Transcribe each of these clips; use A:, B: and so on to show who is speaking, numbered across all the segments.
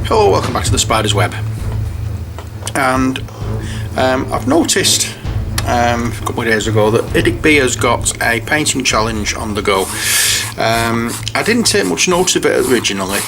A: Hello, welcome back to the Spider's Web. And I've noticed a couple of days ago that IDICBeer has got a painting challenge on the go. I didn't take much notice of it originally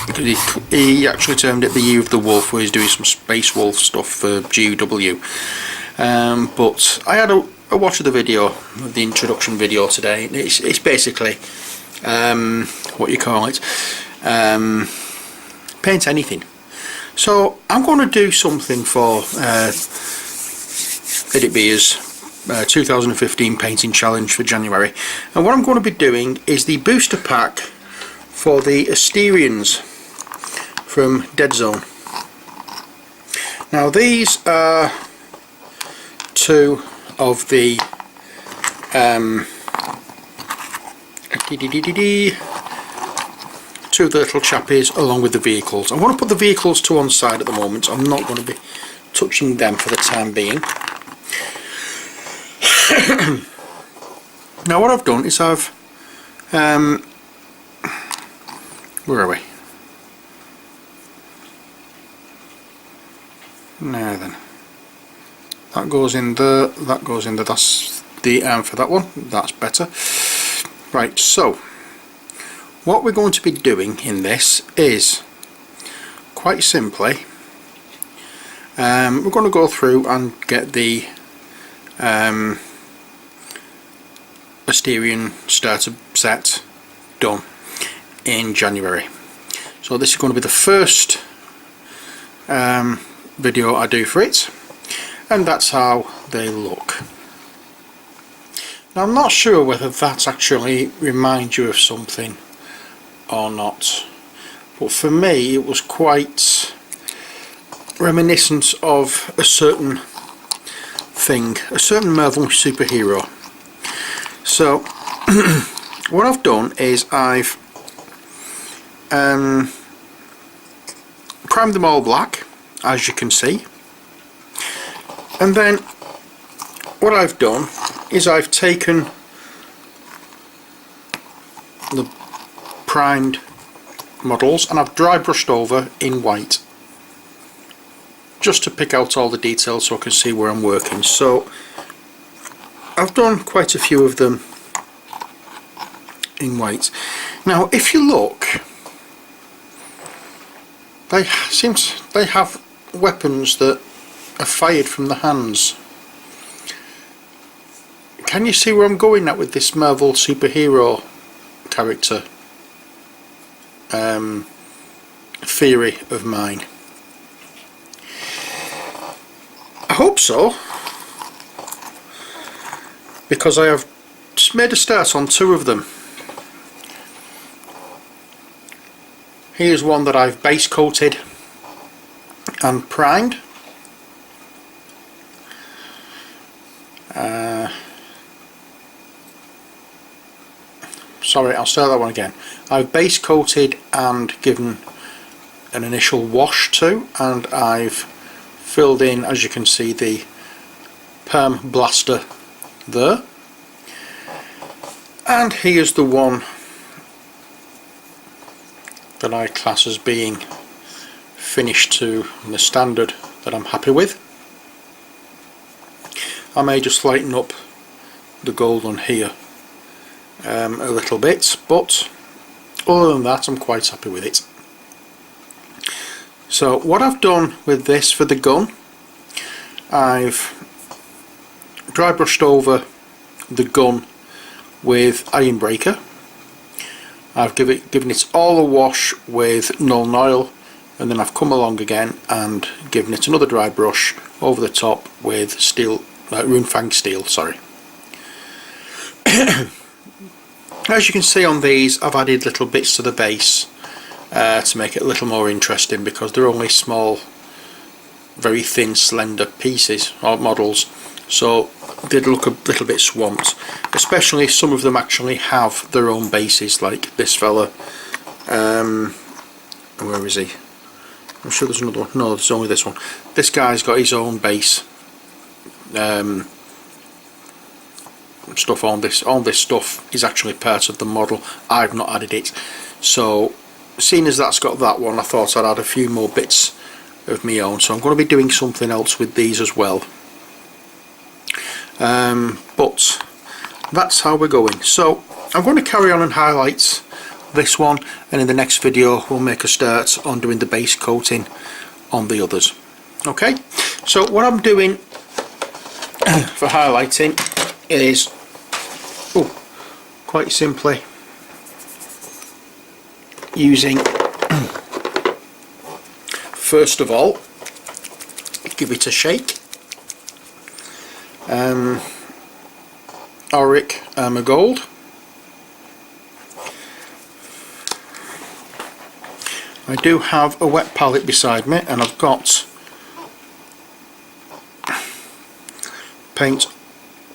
A: because he actually termed it the Year of the Wolf, where he's doing some Space Wolf stuff for GW. But I had a watch of the video, the introduction video today. It's basically what you call it, paint anything. So I'm going to do something for IDICBeer's 2015 painting challenge for January, and what I'm going to be doing is the booster pack for the Asterians from Deadzone. Now these are two of the two of the little chappies along with the vehicles. I'm going to put the vehicles to one side at the moment. I'm not going to be touching them for the time being. Now what I've done is I've where are we? Now then, that goes in there, that goes in there. That's the for that one. That's better. Right, so what we're going to be doing in this is quite simply we're going to go through and get the Asterian starter set done in January. So this is going to be the first video I do for it, and that's how they look. Now I'm not sure whether that actually reminds you of something or not, but for me it was quite reminiscent of a certain thing, a certain Marvel superhero. So what I've done is I've primed them all black, as you can see, and then what I've done is I've taken the primed models and I've dry brushed over in white, just to pick out all the details so I can see where I'm working. So I've done quite a few of them in white. Now if you look, they have weapons that are fired from the hands. Can you see where I'm going at with this Marvel superhero character theory of mine? I hope so, because I have just made a start on two of them. Here's one that I've base coated and primed. Sorry, I'll start that one again. I've base coated and given an initial wash to, and I've filled in, as you can see, the perm blaster there. And here's the one that I class as being finished to the standard that I'm happy with. I may just lighten up the gold on here a little bit, but other than that I'm quite happy with it. So what I've done with this for the gun, I've dry brushed over the gun with Iron Breaker. I've given it all a wash with Null Oil, and then I've come along again and given it another dry brush over the top with steel, Runefang steel, sorry. As you can see on these, I've added little bits to the base to make it a little more interesting, because they're only small, very thin, slender pieces or models, so they'd look a little bit swamped, especially some of them actually have their own bases, like this fella. Where is he? I'm sure there's another one. No, there's only this one. This guy's got his own base stuff on this. All this stuff is actually part of the model. I've not added it, so seeing as that's got that one, I thought I'd add a few more bits of my own, so I'm going to be doing something else with these as well. But that's how we're going. So I'm going to carry on and highlight this one, and in the next video we'll make a start on doing the base coating on the others. Okay, so what I'm doing for highlighting is quite simply using, first of all, give it a shake, Auric Armour Gold, I do have a wet palette beside me, and I've got paint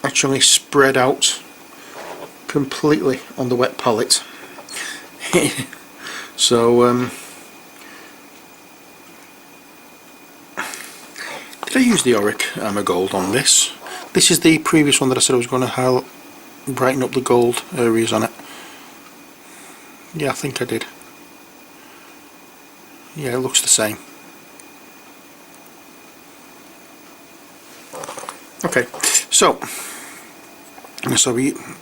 A: actually spread out completely on the wet palette. So did I use the Auric Armour Gold on this? This is the previous one that I said I was going to brighten up the gold areas on it. Yeah, I think I did. Yeah, it looks the same. Okay, so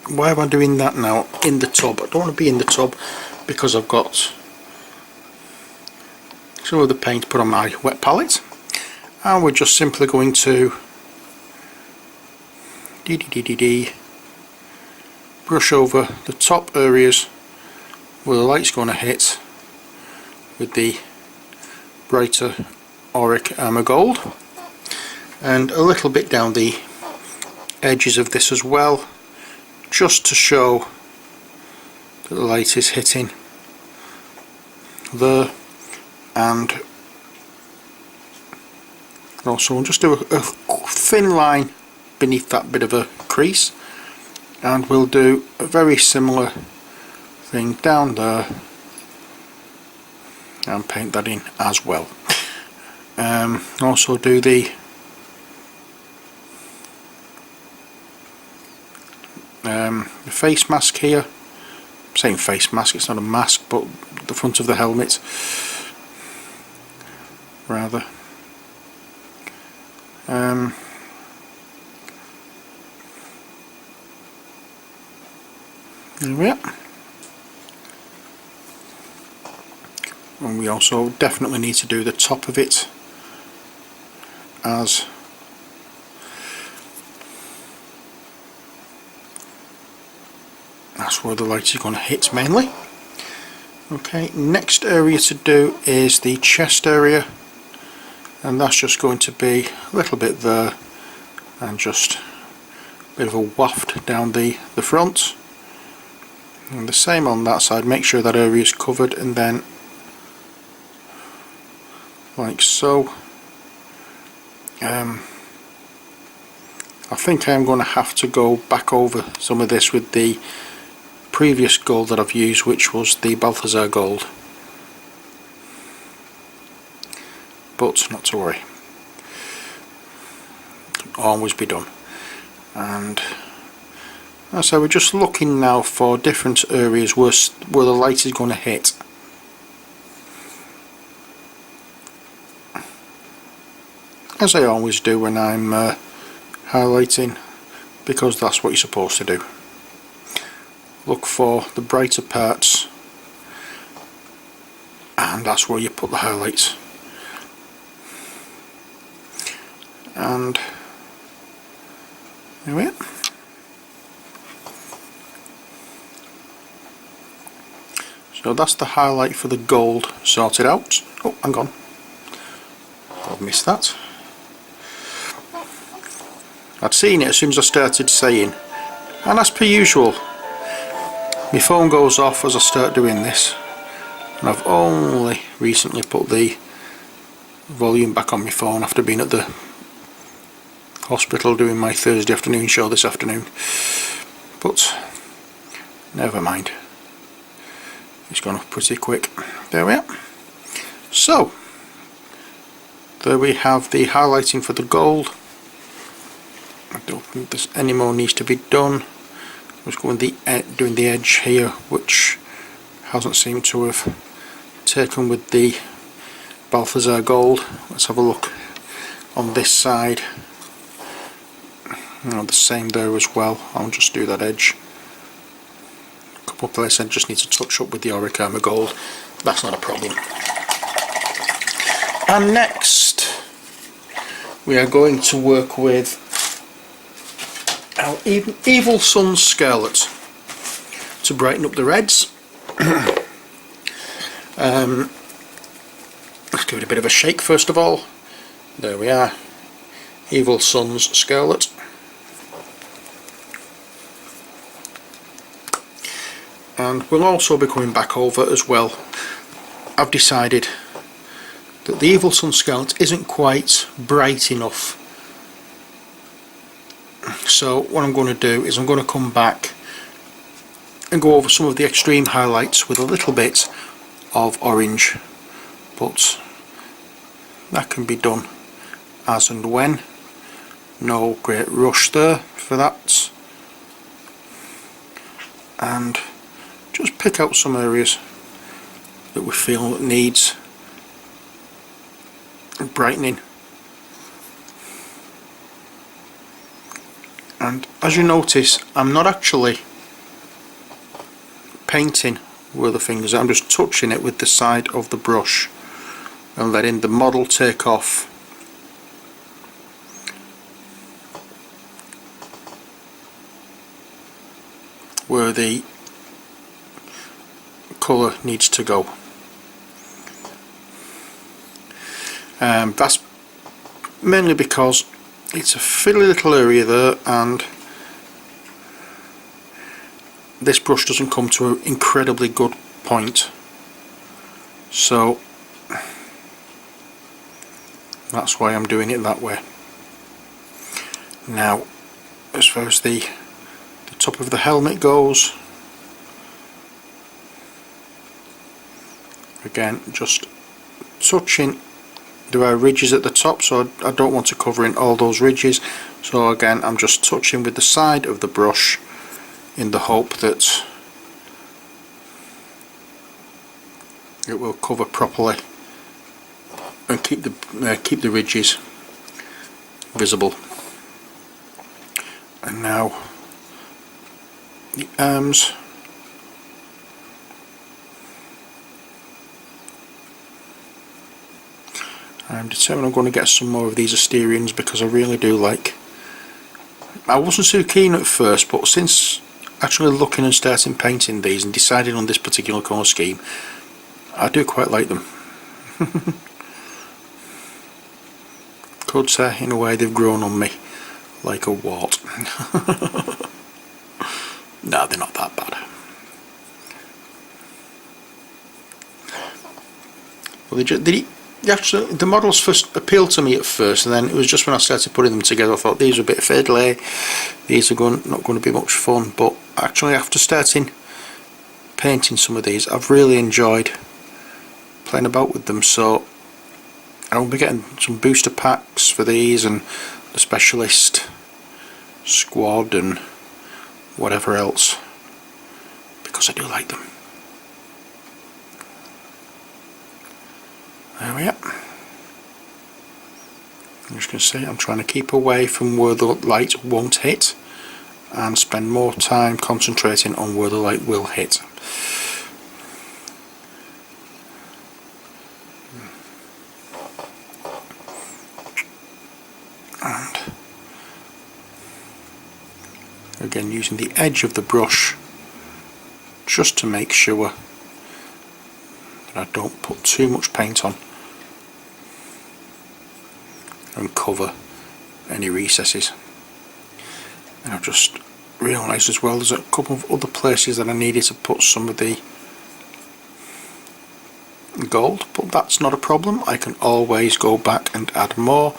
A: why am I doing that now in the tub? I don't want to be in the tub because I've got some of the paint put on my wet palette, and we're just simply going to brush over the top areas where the light's going to hit with the brighter Auric Armour Gold, and a little bit down the edges of this as well, just to show that the light is hitting there. And also we'll just do a thin line beneath that bit of a crease, and we'll do a very similar thing down there and paint that in as well. Also do the face mask here. I'm saying face mask, it's not a mask, but the front of the helmet rather. There we are. And we also definitely need to do the top of it, as that's where the light is going to hit mainly. Okay, next area to do is the chest area, and that's just going to be a little bit there and just a bit of a waft down the front, and the same on that side. Make sure that area is covered, and then like so. I think I am going to have to go back over some of this with the previous gold that I've used, which was the Balthazar gold, but not to worry, can always be done. And so we're just looking now for different areas where the light is going to hit. As I always do when I'm highlighting, because that's what you're supposed to do. Look for the brighter parts, and that's where you put the highlights. And there we are. So that's the highlight for the gold sorted out. Oh, hang on, I've missed that. I'd seen it as soon as I started saying, and as per usual, my phone goes off as I start doing this, and I've only recently put the volume back on my phone after being at the hospital doing my Thursday afternoon show this afternoon, but never mind, it's gone off pretty quick. There we are. So there we have the highlighting for the gold. I don't think there's any more needs to be done. I was going doing the edge here, which hasn't seemed to have taken with the Balthazar Gold. Let's have a look on this side. The same there as well. I'll just do that edge. A couple of places I just need to touch up with the Orichalcum Gold. That's not a problem. And next we are going to work with our Evil Sun's Scarlet to brighten up the reds. Let's give it a bit of a shake first of all. There we are, Evil Sun's Scarlet. And we'll also be coming back over as well. I've decided that the Evil Sun Scarlet isn't quite bright enough, so what I'm going to do is I'm going to come back and go over some of the extreme highlights with a little bit of orange, but that can be done as and when. No great rush there for that, and just pick out some areas that we feel needs brightening. And as you notice, I'm not actually painting where the fingers are, I'm just touching it with the side of the brush and letting the model take off where the colour needs to go. That's mainly because it's a fiddly little area there, and this brush doesn't come to an incredibly good point, so that's why I'm doing it that way. Now, as far as the top of the helmet goes, again, just touching. There are ridges at the top, so I don't want to cover in all those ridges, so again I'm just touching with the side of the brush in the hope that it will cover properly and keep the ridges visible. And now the arms. I'm determined I'm going to get some more of these Asterians because I really do like. I wasn't so keen at first, but since actually looking and starting painting these and deciding on this particular colour scheme, I do quite like them. Could say in a way they've grown on me like a wart. No, they're not that bad. Well, actually, the models first appealed to me at first, and then it was just when I started putting them together I thought these are a bit fiddly, these are not going to be much fun. But actually, after starting painting some of these, I've really enjoyed playing about with them, so I'll be getting some booster packs for these and the specialist squad and whatever else, because I do like them. There we are. I'm just going to say I'm trying to keep away from where the light won't hit and spend more time concentrating on where the light will hit. And again, using the edge of the brush just to make sure that I don't put too much paint on and cover any recesses. And I've just realised as well there's a couple of other places that I needed to put some of the gold, but that's not a problem. I can always go back and add more.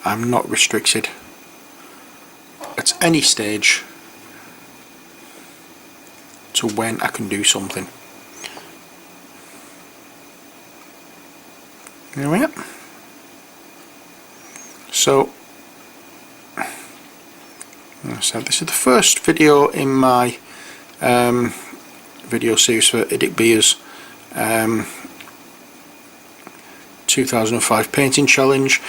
A: I'm not restricted at any stage to when I can do something. There we are. So this is the first video in my video series for IDICBeer's 2005 painting challenge.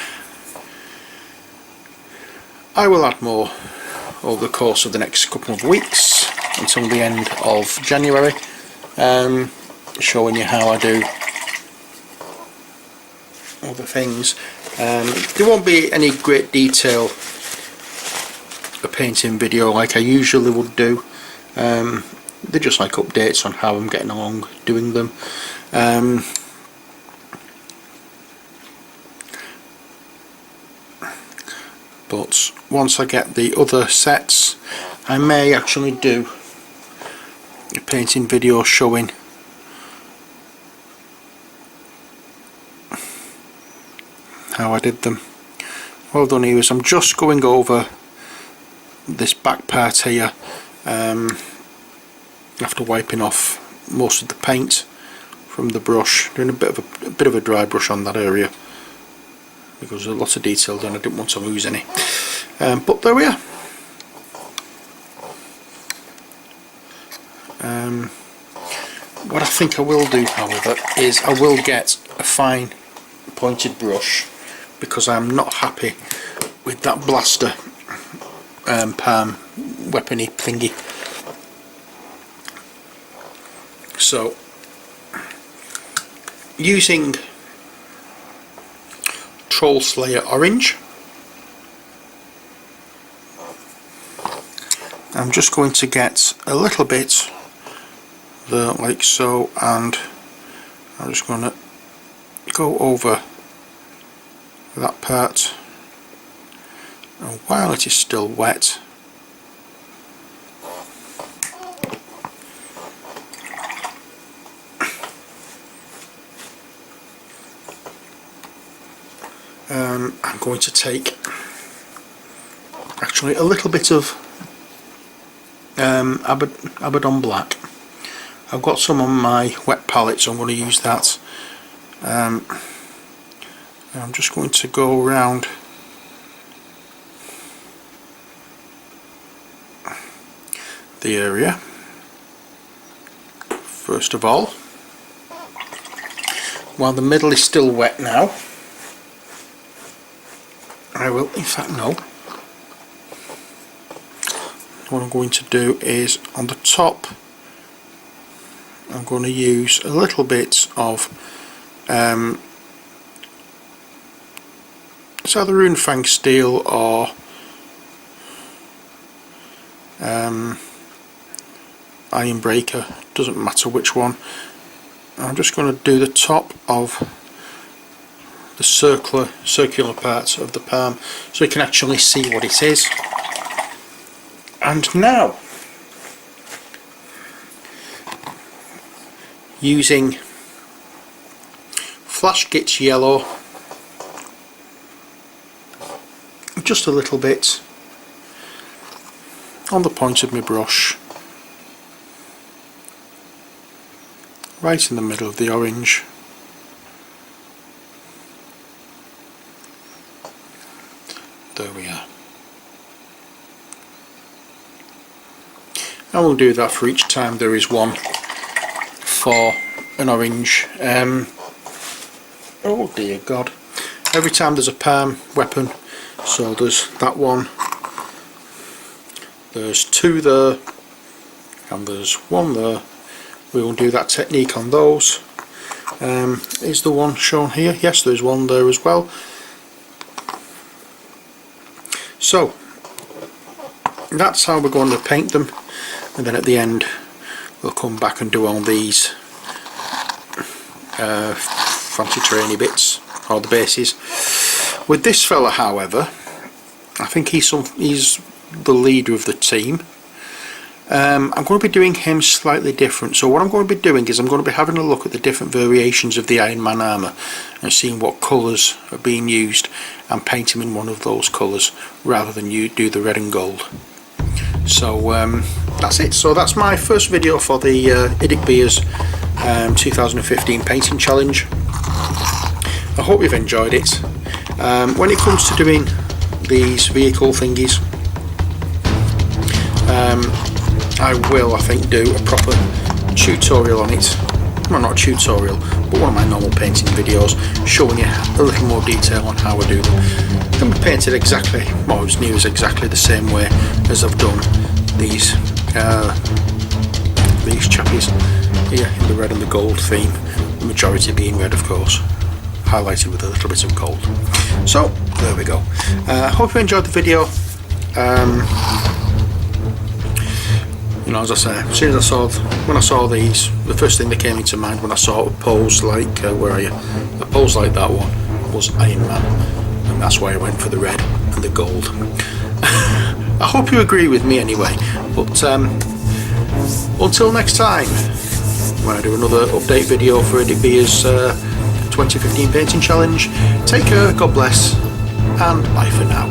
A: I will add more over the course of the next couple of weeks until the end of January, showing you how I do other things. There won't be any great detail a painting video like I usually would do. They're just like updates on how I'm getting along doing them. But once I get the other sets, I may actually do a painting video showing how I did them. What I've done here is I'm just going over this back part here after wiping off most of the paint from the brush, doing a bit of a dry brush on that area because there's a lot of detail done. I didn't want to lose any, but there we are. What I think I will do, however, is I will get a fine pointed brush because I'm not happy with that blaster palm weapony thingy. So using Troll Slayer Orange, I'm just going to get a little bit there like so, and I'm just going to go over that part, and while it is still wet, I'm going to take actually a little bit of Abaddon Black. I've got some on my wet palette, so I'm going to use that. I'm just going to go around the area first of all, while the middle is still wet now. I will, in fact, no. What I'm going to do is on the top, I'm going to use a little bit of it's either Runefang Steel or Iron Breaker, doesn't matter which one. I'm just going to do the top of the circular part of the palm so you can actually see what it is. And now, using Flash Gitz Yellow, just a little bit on the point of my brush, right in the middle of the orange. There we are. I will do that for each time there is one for an orange. Oh dear God. Every time there's a palm weapon, so there's that one, there's two there, and there's one there. We will do that technique on those. Is the one shown here? Yes, there's one there as well. So that's how we're going to paint them, and then at the end we'll come back and do all these fancy trainy bits, or the bases. With this fella, however, I think he's the leader of the team. I'm going to be doing him slightly different. So what I'm going to be doing is I'm going to be having a look at the different variations of the Iron Man armour and seeing what colours are being used and paint him in one of those colours rather than you do the red and gold. So that's it. So that's my first video for the IDICBeer's 2015 painting challenge. I hope you've enjoyed it. When it comes to doing these vehicle thingies, I will, I think, do a proper tutorial on it well, not a tutorial, but one of my normal painting videos, showing you a little more detail on how I do them. Can be painted exactly, well, it's new as exactly the same way as I've done these chappies here in the red and the gold theme, the majority being red, of course, highlighted with a little bit of gold. So there we go. Hope you enjoyed the video. You know, as I say, as soon as when I saw these, the first thing that came into mind when I saw a pose like, where are you? A pose like that one was Iron Man, and that's why I went for the red and the gold. I hope you agree with me anyway, but until next time, when I do another update video for IDICBeer's 2015 painting challenge, take care, God bless, and bye for now.